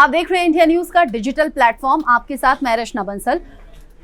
आप देख रहे हैं इंडिया न्यूज का डिजिटल प्लेटफॉर्म। आपके साथ मैं रचना बंसल।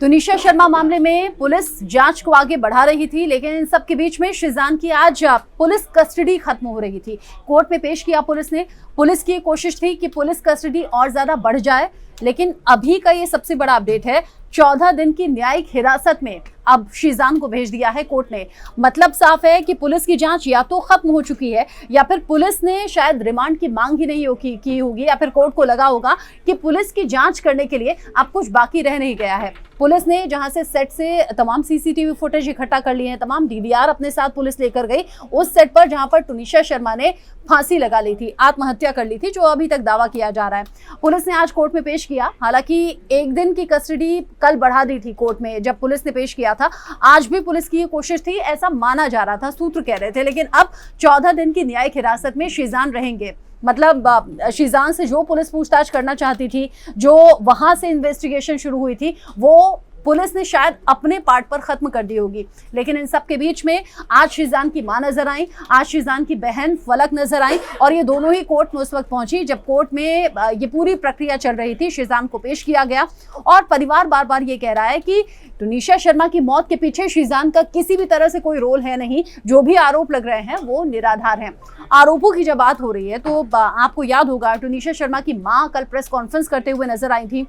तुनिशा शर्मा मामले में पुलिस जांच को आगे बढ़ा रही थी, लेकिन इन सब के बीच में शिजान की आज पुलिस कस्टडी खत्म हो रही थी। कोर्ट में पेश किया पुलिस ने। पुलिस की कोशिश थी कि पुलिस कस्टडी और ज्यादा बढ़ जाए, लेकिन अभी का ये सबसे बड़ा अपडेट है। 14 दिन की न्यायिक हिरासत में अब शिजान को भेज दिया है कोर्ट ने। मतलब साफ है कि पुलिस की जांच या तो खत्म हो चुकी है या फिर पुलिस ने शायद रिमांड की मांग ही नहीं की होगी, या फिर कोर्ट को लगा होगा कि पुलिस की जांच करने के लिए अब कुछ बाकी रह नहीं गया है। पुलिस ने जहां से सेट से तमाम सीसीटीवी फुटेज इकट्ठा कर लिए हैं, तमाम डीवीआर अपने साथ पुलिस लेकर गई उस सेट पर जहां पर तुनिशा शर्मा ने फांसी लगा ली थी, आत्महत्या कर ली थी, जो अभी तक दावा किया जा रहा है। पुलिस ने आज कोर्ट में पेश किया। हालांकि एक दिन की कस्टडी कल बढ़ा दी थी कोर्ट में जब पुलिस ने पेश किया था। आज भी पुलिस की ये कोशिश थी, ऐसा माना जा रहा था, सूत्र कह रहे थे, लेकिन अब 14 दिन की न्यायिक हिरासत में शिजान रहेंगे। मतलब शिजान से जो पुलिस पूछताछ करना चाहती थी, जो वहां से इन्वेस्टिगेशन शुरू हुई थी, वो पुलिस ने शायद अपने पार्ट पर खत्म कर दी होगी। लेकिन इन सब के बीच में आज शिजान की मां नजर आई, आज शिजान की बहन फलक नजर आई, और ये दोनों ही कोर्ट में उस वक्त पहुंची जब कोर्ट में ये पूरी प्रक्रिया चल रही थी। शिजान को पेश किया गया और परिवार बार बार ये कह रहा है कि तुनिशा शर्मा की मौत के पीछे शिजान का किसी भी तरह से कोई रोल है नहीं। जो भी आरोप लग रहे हैं वो निराधार हैं। आरोपों की जब बात हो रही है तो आपको याद होगा तुनिशा शर्मा की मां कल प्रेस कॉन्फ्रेंस करते हुए नजर आई थी।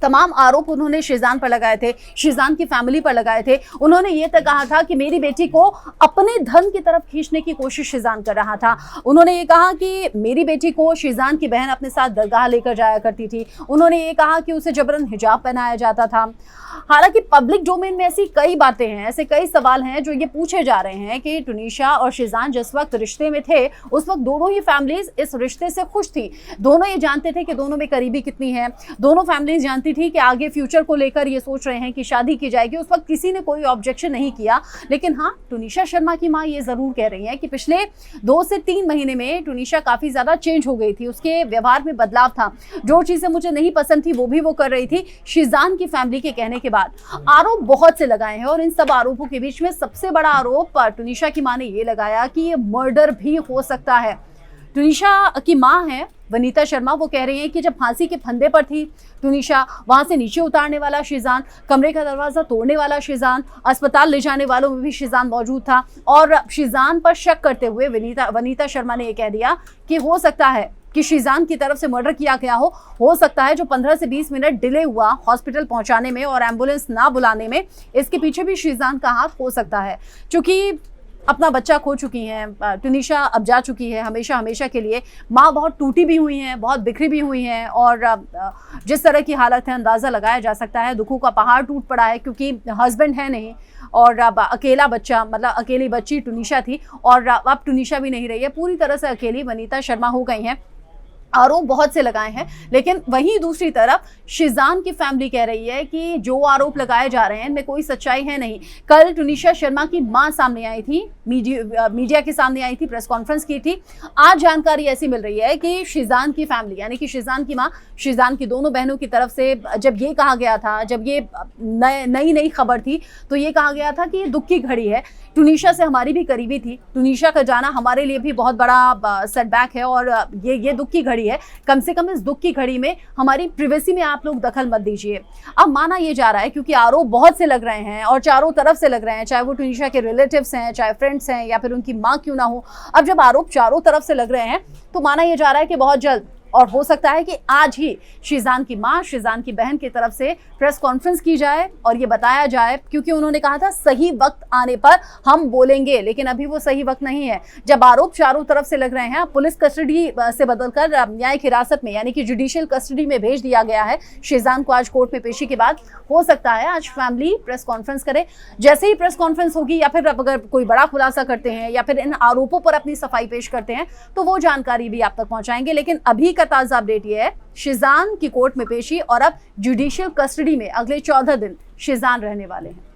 तमाम आरोप उन्होंने शिजान पर लगाए थे, शिजान की फैमिली पर लगाए थे। उन्होंने ये तक कहा था कि मेरी बेटी को अपने धन की तरफ खींचने की कोशिश शिजान कर रहा था। उन्होंने ये कहा कि मेरी बेटी को शिजान की बहन अपने साथ दरगाह लेकर जाया करती थी। उन्होंने ये कहा कि उसे जबरन हिजाब पहनाया जाता था। हालांकि पब्लिक डोमेन में ऐसी कई बातें हैं, ऐसे कई सवाल हैं जो ये पूछे जा रहे हैं कि तुनिशा और शिजान जिस वक्त रिश्ते में थे उस वक्त दोनों ही फैमिलीज इस रिश्ते से खुश थी। दोनों ये जानते थे कि दोनों में करीबी कितनी है। दोनों फैमिलीज जानती थी कि आगे फ्यूचर को लेकर ये सोच रहे हैं कि शादी की जाएगी। उस वक्त किसी ने कोई ऑब्जेक्शन नहीं किया। लेकिन हाँ, तुनिशा शर्मा की मां ये जरूर कह रही है कि पिछले 2 से 3 महीने में तुनिशा काफी ज्यादा चेंज हो गई थी। उसके व्यवहार में बदलाव था। जो चीजें मुझे नहीं पसंद थी वो भी वो कर रही थी। शिजान की फैमिली के कहने के बाद आरोप बहुत से लगाए हैं, और इन सब आरोपों के बीच में सबसे बड़ा आरोप तुनिशा की मां ने ये लगाया कि ये मर्डर भी हो सकता है। तुनिशा की मां है वनीता शर्मा, वो कह रही हैं कि जब फांसी के फंदे पर थी तुनिशा, वहां से नीचे उतारने वाला शिजान, कमरे का दरवाजा तोड़ने वाला शिजान, अस्पताल ले जाने वालों में भी शिजान मौजूद था। और शिजान पर शक करते हुए वनीता शर्मा ने यह कह दिया कि हो सकता है कि शिजान की तरफ से मर्डर किया गया हो सकता है जो 15 से 20 मिनट डिले हुआ हॉस्पिटल पहुंचाने में और एम्बुलेंस ना बुलाने में, इसके पीछे भी शिजान का हाथ हो सकता है। क्योंकि अपना बच्चा खो चुकी हैं तुनिशा, अब जा चुकी है हमेशा के लिए। माँ बहुत टूटी भी हुई हैं, बहुत बिखरी भी हुई हैं, और जिस तरह की हालत है अंदाज़ा लगाया जा सकता है। दुखों का पहाड़ टूट पड़ा है क्योंकि हस्बैंड है नहीं, और अब अकेला बच्चा, मतलब अकेली बच्ची तुनिशा थी, और अब तुनिशा भी नहीं रही है। पूरी तरह से अकेली वनीता शर्मा हो गई हैं। आरोप बहुत से लगाए हैं, लेकिन वहीं दूसरी तरफ शिजान की फैमिली कह रही है कि जो आरोप लगाए जा रहे हैं इनमें कोई सच्चाई है नहीं। कल तुनिशा शर्मा की मां सामने आई थी, मीडिया के सामने आई थी, प्रेस कॉन्फ्रेंस की थी। आज जानकारी ऐसी मिल रही है कि शिजान की फैमिली यानी कि शिजान की मां, शिजान की दोनों बहनों की तरफ से जब ये कहा गया था, जब ये नई खबर थी, तो ये कहा गया था कि ये दुख की घड़ी है। तुनिशा से हमारी भी करीबी थी, तुनिशा का जाना हमारे लिए भी बहुत बड़ा सेटबैक है, और ये दुख की घड़ी है। कम से कम इस दुख की घड़ी में हमारी प्रिवेसी में आप लोग दखल मत दीजिए। अब माना ये जा रहा है क्योंकि आरोप बहुत से लग रहे हैं और चारों तरफ से लग रहे हैं, चाहे वो तुनिशा के रिलेटिव्स हैं, चाहे फ्रेंड्स हैं, या फिर उनकी मां क्यों ना हो। अब जब आरोप चारों तरफ से लग रहे हैं तो माना ये जा रहा है कि बहुत जल्द, और हो सकता है कि आज ही, शिजान की मां, शिजान की बहन की तरफ से प्रेस कॉन्फ्रेंस की जाए और ये बताया जाए, क्योंकि उन्होंने कहा था सही वक्त आने पर हम बोलेंगे, लेकिन अभी वो सही वक्त नहीं है। जब आरोप चारों तरफ से लग रहे हैं, पुलिस कस्टडी से बदलकर न्यायिक हिरासत में यानी कि जुडिशियल कस्टडी में भेज दिया गया है शिजान को आज कोर्ट में पेशी के बाद। हो सकता है आज फैमिली प्रेस कॉन्फ्रेंस करे। जैसे ही प्रेस कॉन्फ्रेंस होगी, या फिर अगर कोई बड़ा खुलासा करते हैं या फिर इन आरोपों पर अपनी सफाई पेश करते हैं, तो वो जानकारी भी आप तक पहुंचाएंगे। लेकिन अभी का ताजा अपडेट ये है, शिजान की कोर्ट में पेशी और अब जुडिशियल कस्टडी में अगले 14 दिन शिजान रहने वाले हैं।